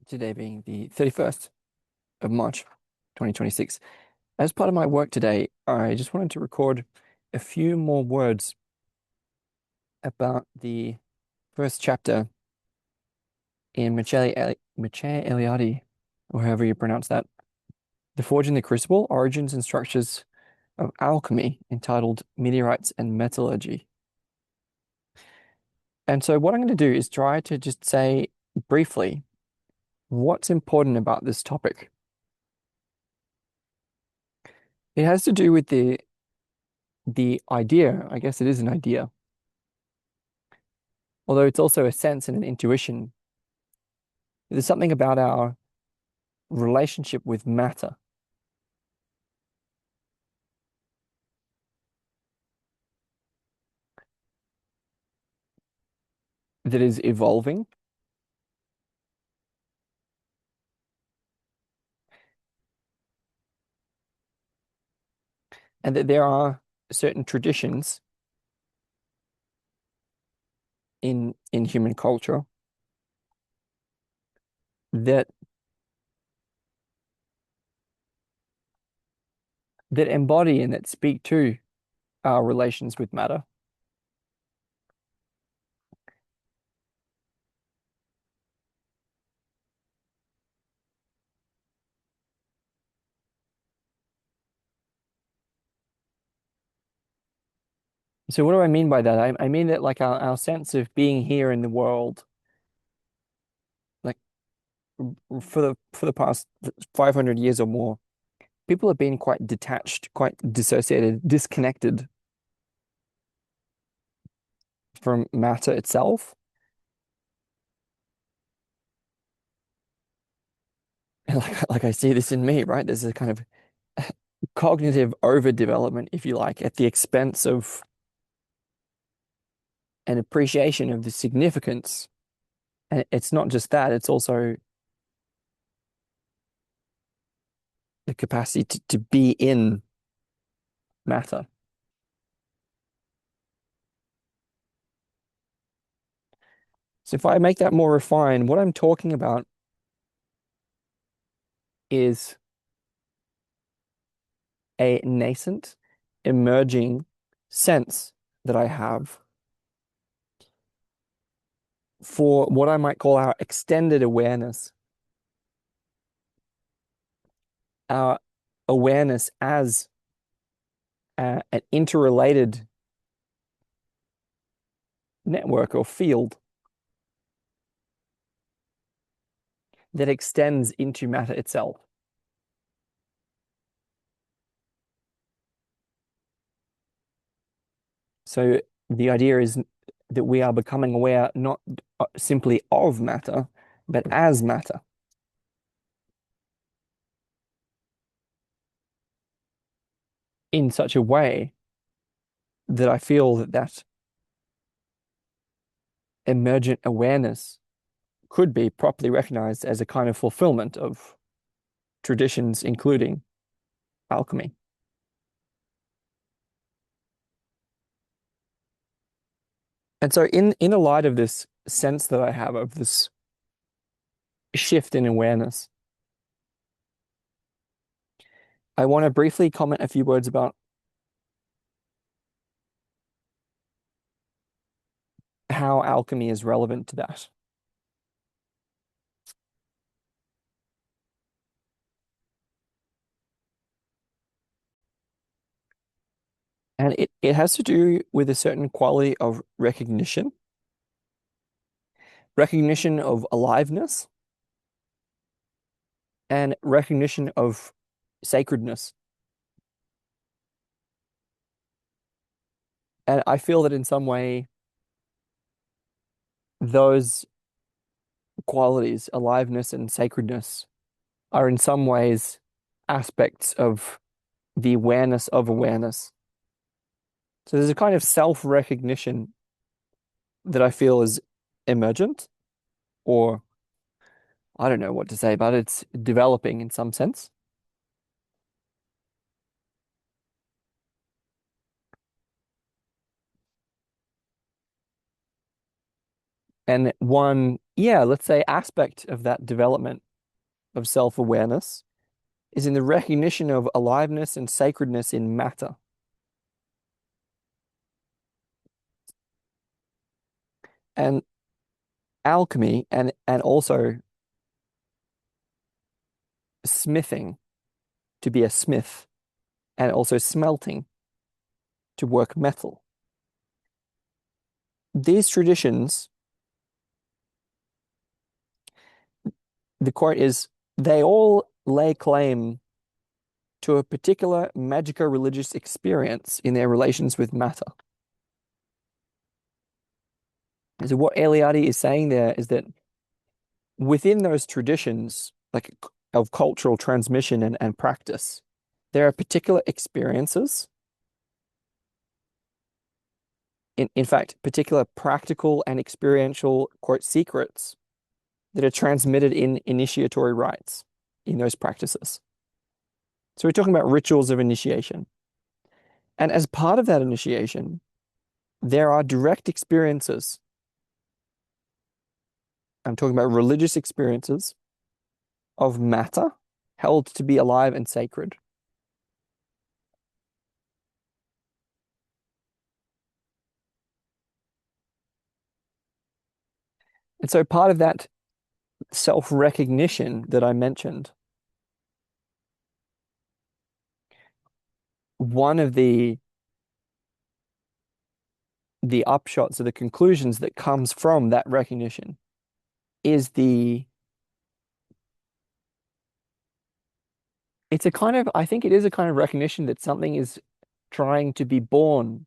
Today being the 31st of March, 2026. As part of my work today, I just wanted to record a few more words about the first chapter in Mircea Eliade, or however you pronounce that, The Forging the Crucible, Origins and Structures of Alchemy, entitled Meteorites and Metallurgy. And so what I'm going to do is try to just say briefly what's important about this topic. It has to do with the idea, I guess it is an idea, although it's also a sense and an intuition. There's something about our relationship with matter that is evolving, and that there are certain traditions in human culture that that embody and that speak to our relations with matter. So what do I mean by that? I mean that like our sense of being here in the world, like for the past 500 years or more, people have been quite detached, quite dissociated, disconnected from matter itself. And like I see this in me, right? There's a kind of cognitive overdevelopment, if you like, at the expense of an appreciation of the significance. And it's not just that, it's also the capacity to be in matter. So if I make that more refined, what I'm talking about is a nascent, emerging sense that I have for what I might call our extended awareness, our awareness as an interrelated network or field that extends into matter itself. So the idea is that we are becoming aware not simply of matter, but as matter in such a way that I feel that emergent awareness could be properly recognized as a kind of fulfillment of traditions, including alchemy. And so in the light of this sense that I have of this shift in awareness, I want to briefly comment a few words about how alchemy is relevant to that. And it has to do with a certain quality of recognition of aliveness, and recognition of sacredness. And I feel that in some way, those qualities, aliveness and sacredness, are in some ways aspects of the awareness of awareness. So there's a kind of self-recognition that I feel is emergent, or I don't know what to say about it. It's developing in some sense. And one yeah, let's say aspect of that development of self-awareness is in the recognition of aliveness and sacredness in matter. And alchemy and also smithing to be a smith and also smelting to work metal. These traditions, the quote is, they all lay claim to a particular magico-religious experience in their relations with matter. So what Eliade is saying there is that within those traditions, like of cultural transmission and practice, there are particular experiences, in fact, particular practical and experiential, quote, secrets that are transmitted in initiatory rites in those practices. So we're talking about rituals of initiation. And as part of that initiation, there are direct experiences. I'm talking about religious experiences of matter held to be alive and sacred. And so part of that self-recognition that I mentioned, one of the upshots or the conclusions that comes from that recognition is it's a kind of, I think it is a kind of recognition that something is trying to be born.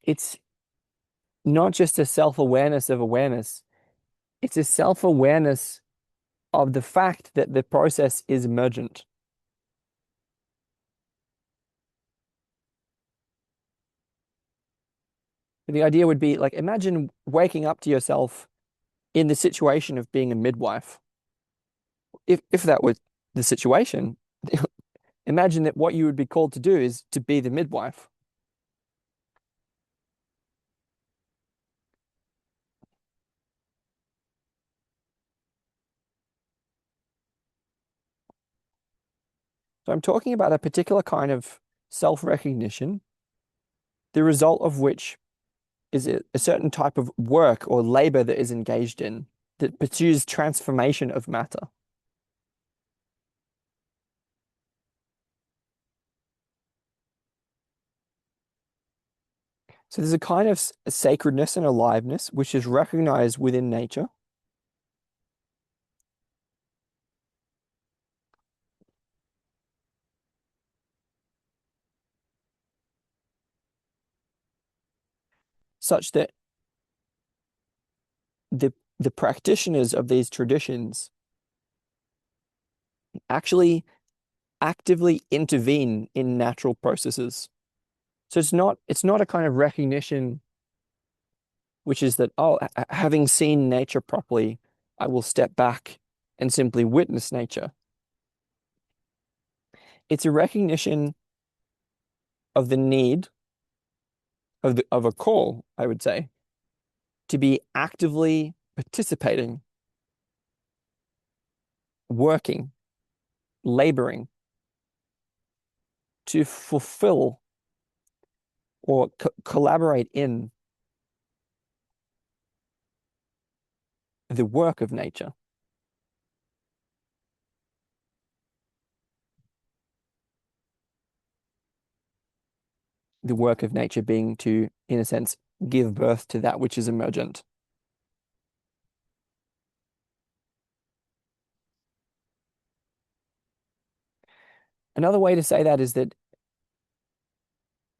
It's not just a self-awareness of awareness, it's a self-awareness of the fact that the process is emergent. The idea would be like, imagine waking up to yourself in the situation of being a midwife. If that were the situation, imagine that what you would be called to do is to be the midwife. So I'm talking about a particular kind of self-recognition, the result of which is a certain type of work or labor that is engaged in that pursues transformation of matter. So there's a kind of sacredness and aliveness which is recognized within nature. Such that the practitioners of these traditions actually actively intervene in natural processes. So it's not a kind of recognition which is that, oh, having seen nature properly, I will step back and simply witness nature. It's a recognition of the need of a call, I would say, to be actively participating, working, laboring to fulfill or collaborate in the work of nature. The work of nature being to, in a sense, give birth to that which is emergent. Another way to say that is that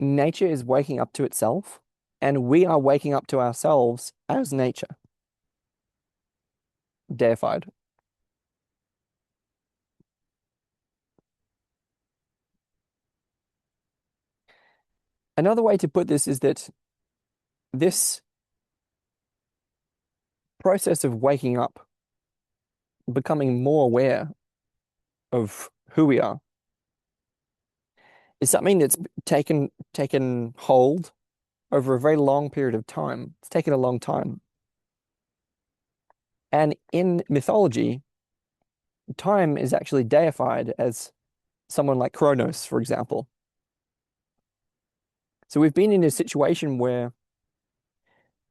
nature is waking up to itself, and we are waking up to ourselves as nature, deified. Another way to put this is that this process of waking up, becoming more aware of who we are, is something that's taken hold over a very long period of time. It's taken a long time. And in mythology, time is actually deified as someone like Kronos, for example. So we've been in a situation where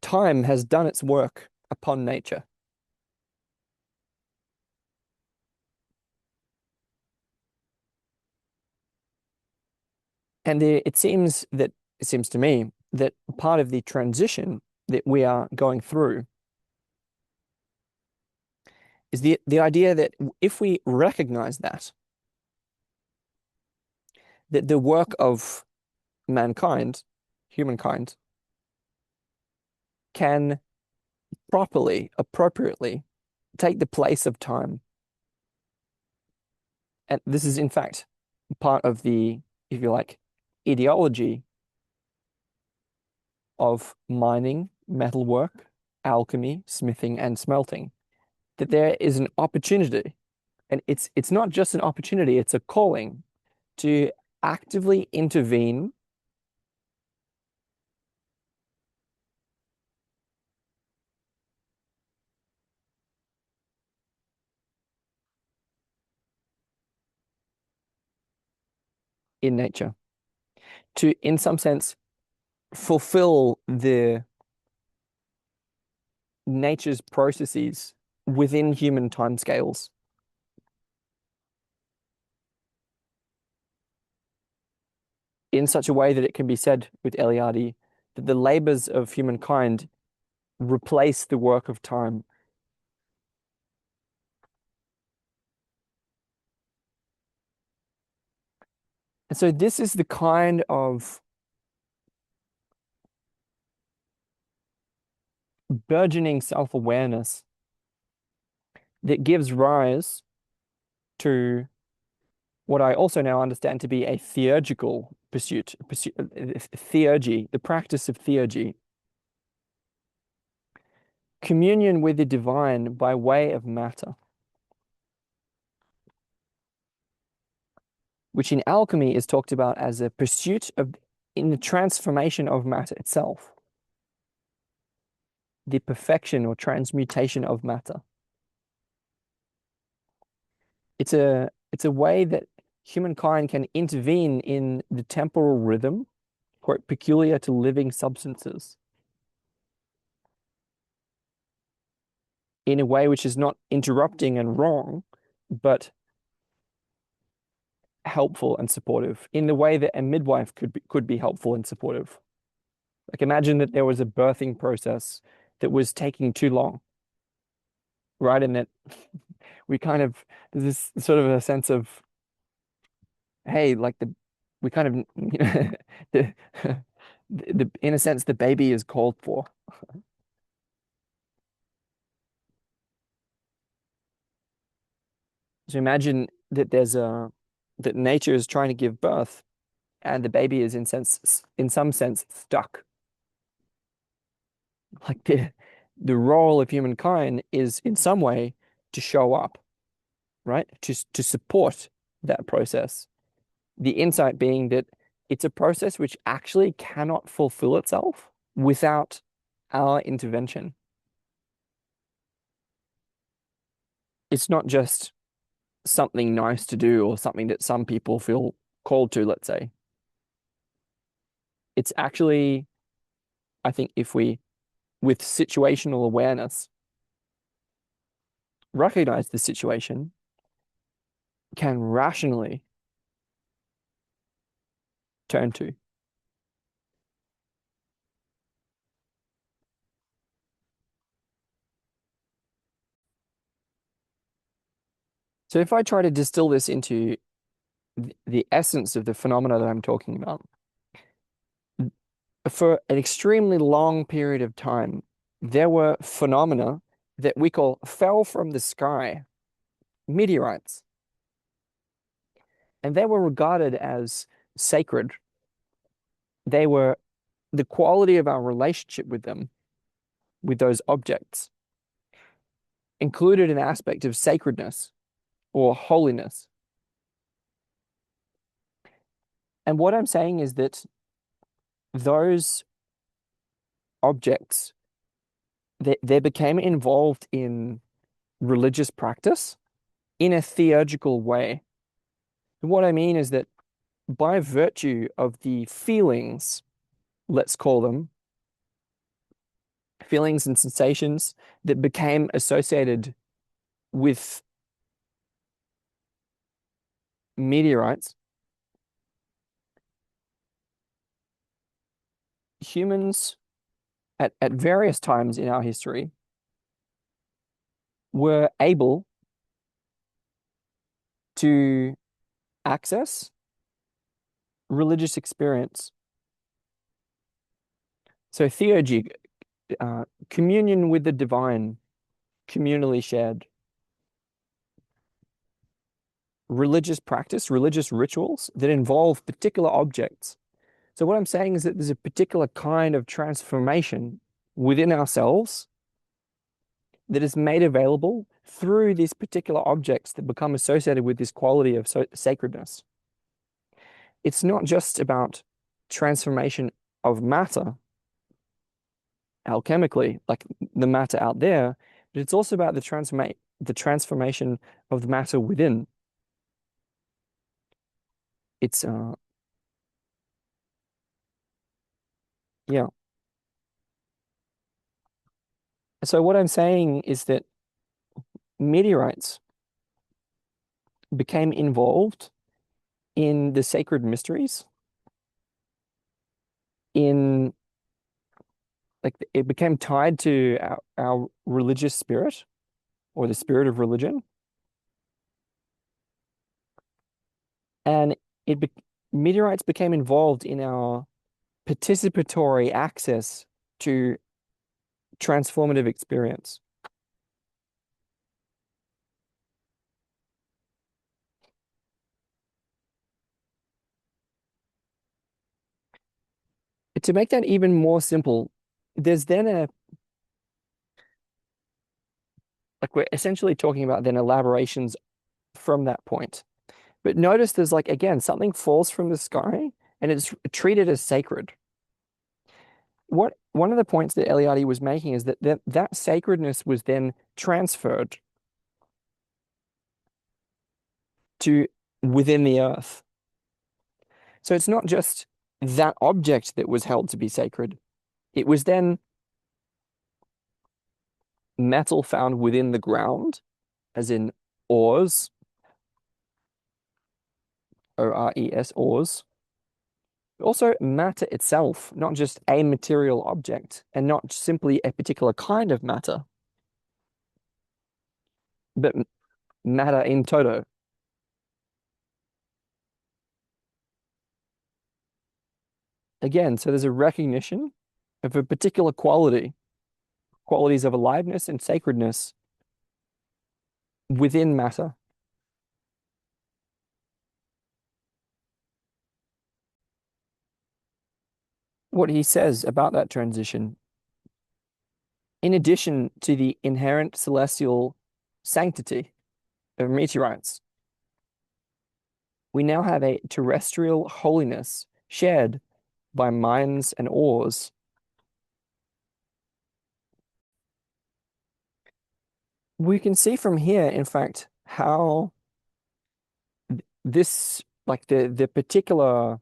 time has done its work upon nature. And it seems to me that part of the transition that we are going through is the idea that if we recognize that the work of mankind, humankind, can properly, appropriately take the place of time. And this is, in fact, part of the, if you like, ideology of mining, metalwork, alchemy, smithing, and smelting, that there is an opportunity. And it's not just an opportunity, it's a calling to actively intervene in nature, to, in some sense, fulfill the nature's processes within human timescales in such a way that it can be said with Eliade that the labors of humankind replace the work of time. And so this is the kind of burgeoning self-awareness that gives rise to what I also now understand to be a theurgical pursuit, theurgy, the practice of theurgy, communion with the divine by way of matter, which in alchemy is talked about as a pursuit of in the transformation of matter itself, the perfection or transmutation of matter. It's a way that humankind can intervene in the temporal rhythm, quote, peculiar to living substances, in a way which is not interrupting and wrong, but helpful and supportive, in the way that a midwife could be helpful and supportive. Like imagine that there was a birthing process that was taking too long, right? And that we kind of there's this sort of a sense of, hey, like the we kind of the, in a sense the baby is called for. So imagine that that nature is trying to give birth and the baby is in some sense stuck. Like the role of humankind is in some way to show up, right? To support that process. The insight being that it's a process which actually cannot fulfill itself without our intervention. It's not just something nice to do or something that some people feel called to, let's say. It's actually, I think, if we, with situational awareness, recognize the situation, can rationally turn to. So if I try to distill this into the essence of the phenomena that I'm talking about, for an extremely long period of time, there were phenomena that we call fell from the sky, meteorites, and they were regarded as sacred. They were the quality of our relationship with them, with those objects, included an aspect of sacredness or holiness. And what I'm saying is that those objects, they became involved in religious practice in a theurgical way. And what I mean is that by virtue of the feelings, let's call them feelings and sensations that became associated with meteorites, humans at various times in our history were able to access religious experience. So theurgy, communion with the divine, communally shared, religious practice, religious rituals that involve particular objects. So what I'm saying is that there's a particular kind of transformation within ourselves that is made available through these particular objects that become associated with this quality of sacredness. It's not just about transformation of matter alchemically, like the matter out there, but it's also about the transformation of the matter within. It's yeah. So what I'm saying is that meteorites became involved in the sacred mysteries, in like it became tied to our religious spirit or the spirit of religion, and it be meteorites became involved in our participatory access to transformative experience. To make that even more simple, there's then a like we're essentially talking about then elaborations from that point. But notice there's like again something falls from the sky and it's treated as sacred. What one of the points that Eliade was making is that that sacredness was then transferred to within the earth. So it's not just that object that was held to be sacred. It was then metal found within the ground, as in ores, ores, ores. Also, matter itself, not just a material object, and not simply a particular kind of matter, but matter in toto. Again, so there's a recognition of a particular quality, qualities of aliveness and sacredness within matter. What he says about that transition, in addition to the inherent celestial sanctity of meteorites, we now have a terrestrial holiness shared by mines and ores. We can see from here, in fact, how this, like the particular,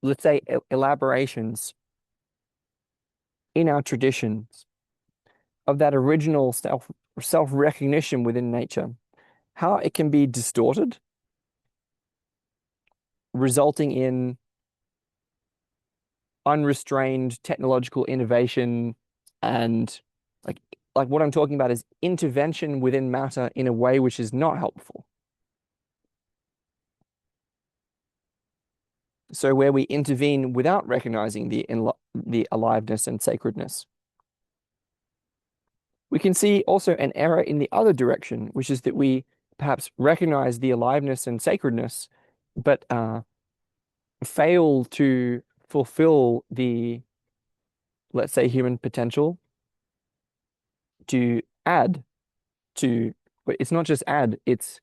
let's say, elaborations in our traditions of that original self-recognition within nature, how it can be distorted, resulting in unrestrained technological innovation and like what I'm talking about is intervention within matter in a way which is not helpful. So where we intervene without recognizing the aliveness and sacredness. We can see also an error in the other direction, which is that we perhaps recognize the aliveness and sacredness, but fail to fulfill the, let's say, human potential to add to, but it's not just add, it's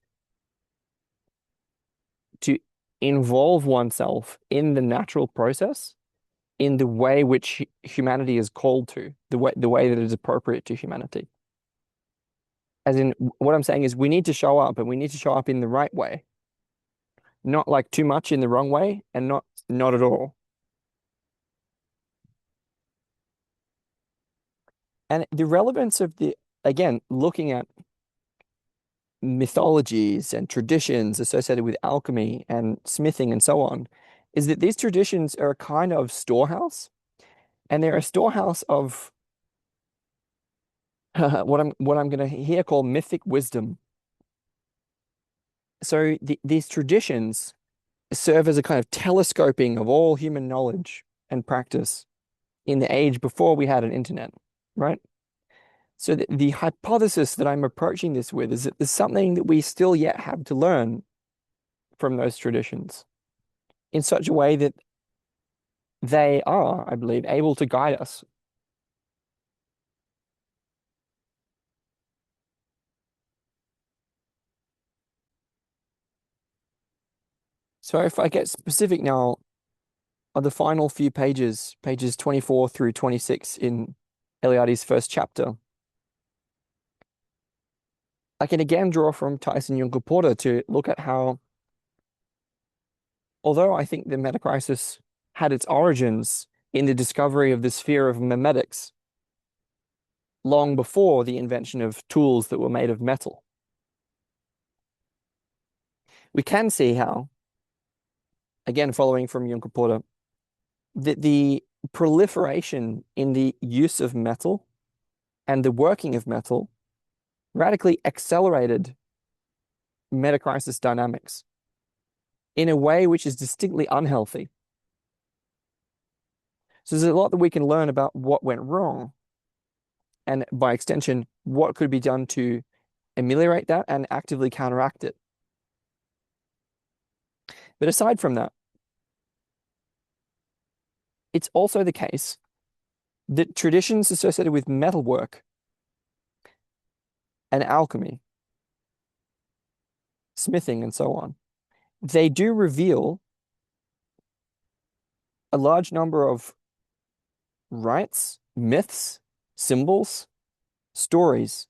to involve oneself in the natural process in the way which humanity is called to, the way that is appropriate to humanity. As in, what I'm saying is we need to show up, and we need to show up in the right way, not like too much in the wrong way, and not at all. And the relevance of again, looking at mythologies and traditions associated with alchemy and smithing and so on, is that these traditions are a kind of storehouse, and they're a storehouse of what I'm going to here call mythic wisdom. So these traditions serve as a kind of telescoping of all human knowledge and practice in the age before we had an internet, right? So the hypothesis that I'm approaching this with is that there's something that we still yet have to learn from those traditions in such a way that they are, I believe, able to guide us. So if I get specific now on the final few pages, pages 24 through 26 in Eliade's first chapter, I can again draw from Tyson Yunkaporta to look at how, although I think the metacrisis had its origins in the discovery of the sphere of memetics long before the invention of tools that were made of metal, we can see how, again, following from Yunkaporta, that the proliferation in the use of metal and the working of metal radically accelerated metacrisis dynamics in a way which is distinctly unhealthy. So there's a lot that we can learn about what went wrong, and by extension, what could be done to ameliorate that and actively counteract it. But aside from that, it's also the case that traditions associated with metalwork and alchemy, smithing, and so on, they do reveal a large number of rites, myths, symbols, stories,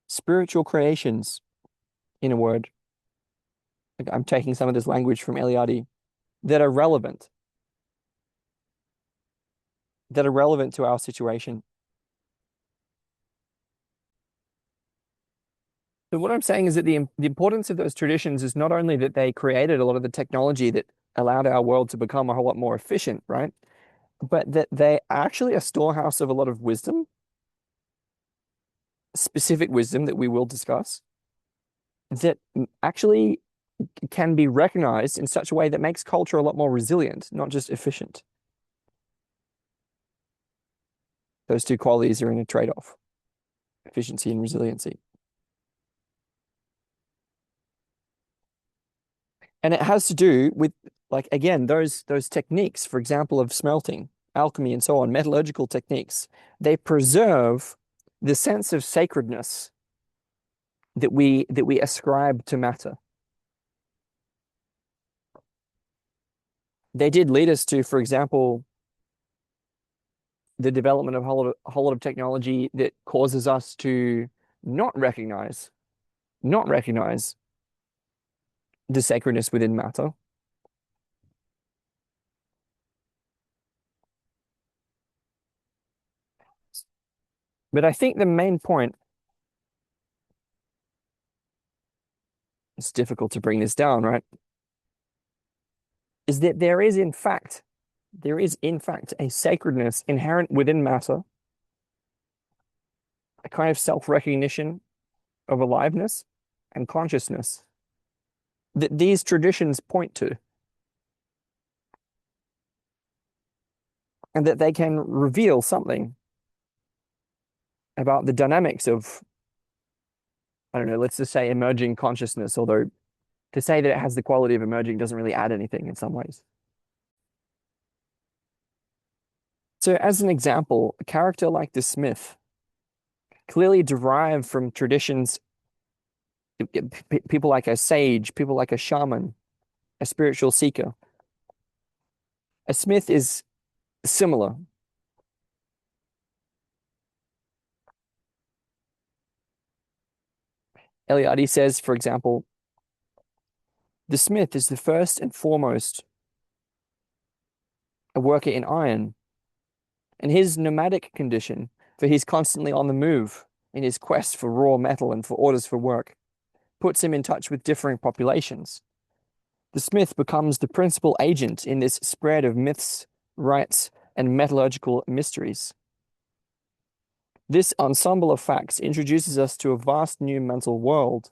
spiritual creations, in a word. Like, I'm taking some of this language from Eliade, that are relevant to our situation. So what I'm saying is that the importance of those traditions is not only that they created a lot of the technology that allowed our world to become a whole lot more efficient, right? But that they are actually a storehouse of a lot of wisdom, specific wisdom that we will discuss, that actually can be recognized in such a way that makes culture a lot more resilient, not just efficient. Those two qualities are in a trade-off, efficiency and resiliency. And it has to do with, like, again, those techniques, for example, of smelting, alchemy, and so on, metallurgical techniques, they preserve the sense of sacredness that we ascribe to matter. They did lead us to, for example, the development of a whole lot of technology that causes us to not recognize the sacredness within matter. But I think the main point, it's difficult to bring this down, right? Is that there is in fact a sacredness inherent within matter, a kind of self-recognition of aliveness and consciousness that these traditions point to, and that they can reveal something about the dynamics of, I don't know, let's just say emerging consciousness, although to say that it has the quality of emerging doesn't really add anything in some ways. So as an example, a character like the Smith clearly derived from traditions People like a sage, people like a shaman, a spiritual seeker. A smith is similar. Eliade says, for example, the smith is the first and foremost a worker in iron, and his nomadic condition, for he's constantly on the move in his quest for raw metal and for orders for work, puts him in touch with differing populations. The smith becomes the principal agent in this spread of myths, rites, and metallurgical mysteries. This ensemble of facts introduces us to a vast new mental world,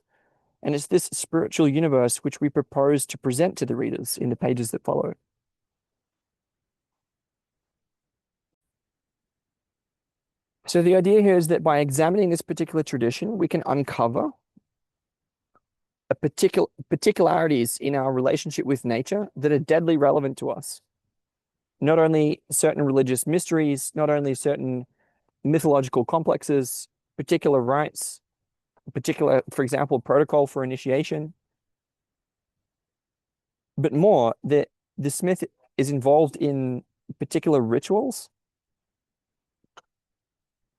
and it's this spiritual universe which we propose to present to the readers in the pages that follow. So the idea here is that by examining this particular tradition, we can uncover a particularities in our relationship with nature that are deadly relevant to us. Not only certain religious mysteries, not only certain mythological complexes, particular rites, particular, for example, protocol for initiation, but more that the smith is involved in particular rituals.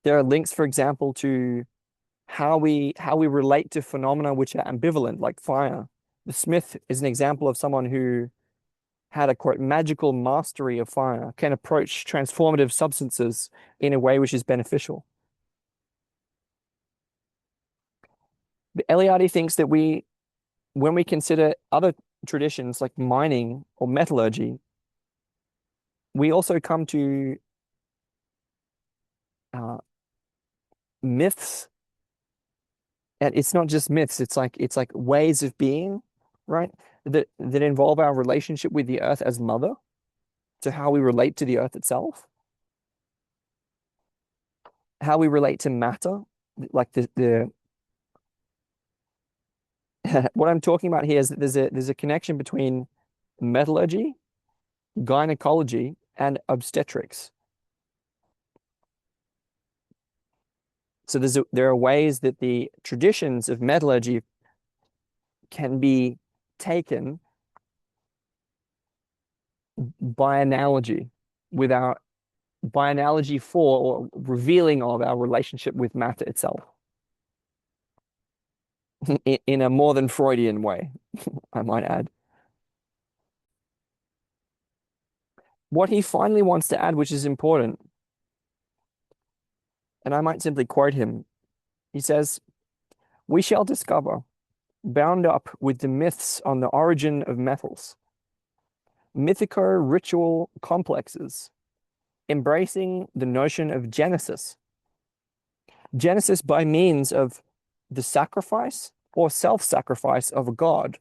There are links, for example, to how we relate to phenomena which are ambivalent, like fire. The smith is an example of someone who had a quote magical mastery of fire, can approach transformative substances in a way which is beneficial. But Eliade thinks that when we consider other traditions like mining or metallurgy, we also come to uh, myths. And it's not just myths, it's like ways of being, right? That involve our relationship with the earth as mother, to how we relate to the earth itself, how we relate to matter, like the what I'm talking about here is that there's a connection between metallurgy, gynecology, and obstetrics. So there are ways that the traditions of metallurgy can be taken by analogy, without by analogy for or revealing of our relationship with matter itself in a more than Freudian way, I might add. What he finally wants to add, which is important, and I might simply quote him, he says, "We shall discover, bound up with the myths on the origin of metals, mythico-ritual complexes, embracing the notion of genesis. Genesis by means of the sacrifice or self-sacrifice of a god."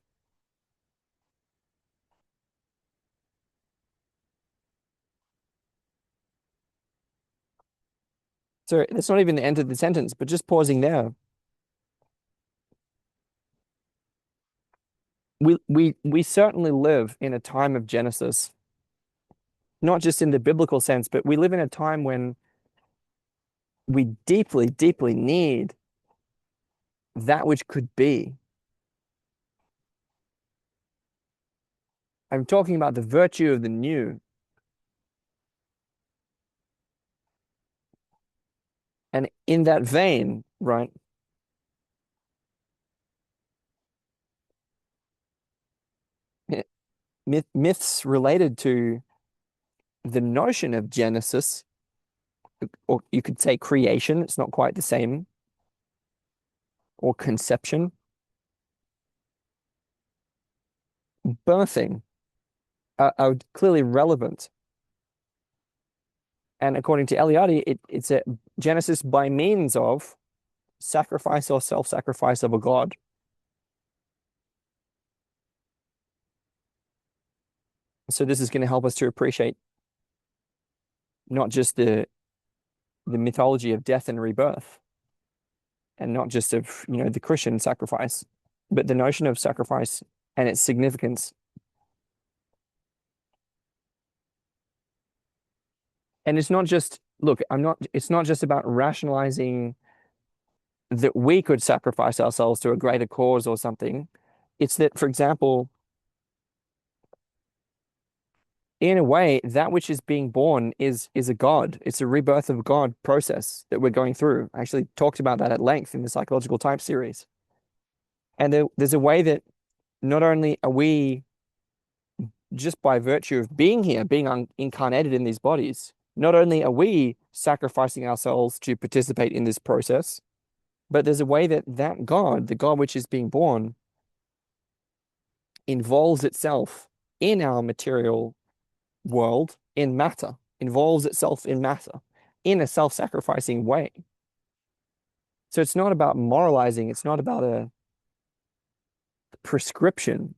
So that's not even the end of the sentence, but just pausing there. We certainly live in a time of Genesis, not just in the biblical sense, but we live in a time when we deeply, deeply need that which could be. I'm talking about the virtue of the new. And in that vein, right, myths related to the notion of Genesis, or you could say creation, it's not quite the same, or conception, birthing, are clearly relevant. And according to Eliade, it's a Genesis by means of sacrifice or self-sacrifice of a god. So this is going to help us to appreciate not just the mythology of death and rebirth, and not just of, the Christian sacrifice, but the notion of sacrifice and its significance. And it's not just, look, it's not just about rationalizing that we could sacrifice ourselves to a greater cause or something. It's that, for example, in a way, that which is being born is a God. It's a rebirth of God process that we're going through. I actually talked about that at length in the psychological type series. And there's a way that not only are we, just by virtue of being here, being incarnated in these bodies, not only are we sacrificing ourselves to participate in this process, but there's a way that that God, the God which is being born, involves itself in our material world in matter, involves itself in matter in a self-sacrificing way. So it's not about moralizing, it's not about a prescription,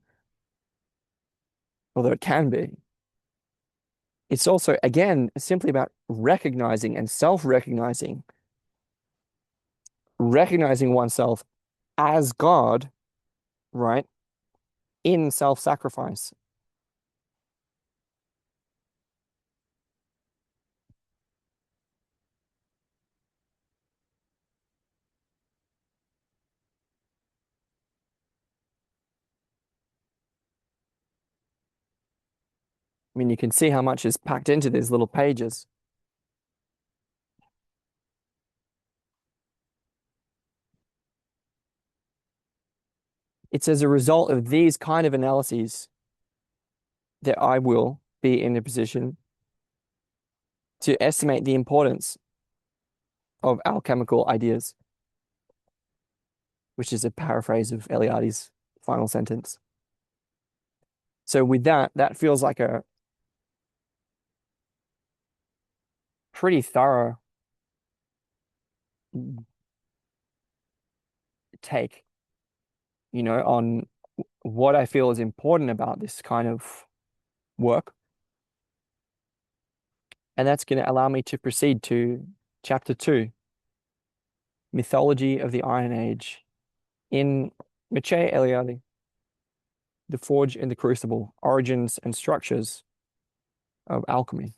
although it can be. It's also, again, simply about recognizing and self-recognizing, recognizing oneself as God, right, in self-sacrifice. I mean, you can see how much is packed into these little pages. It's as a result of these kind of analyses that I will be in a position to estimate the importance of alchemical ideas, which is a paraphrase of Eliade's final sentence. So with that, that feels like a pretty thorough take, on what I feel is important about this kind of work. And that's going to allow me to proceed to chapter 2, Mythology of the Iron Age, in Mircea Eliade, The Forge and the Crucible, Origins and Structures of Alchemy.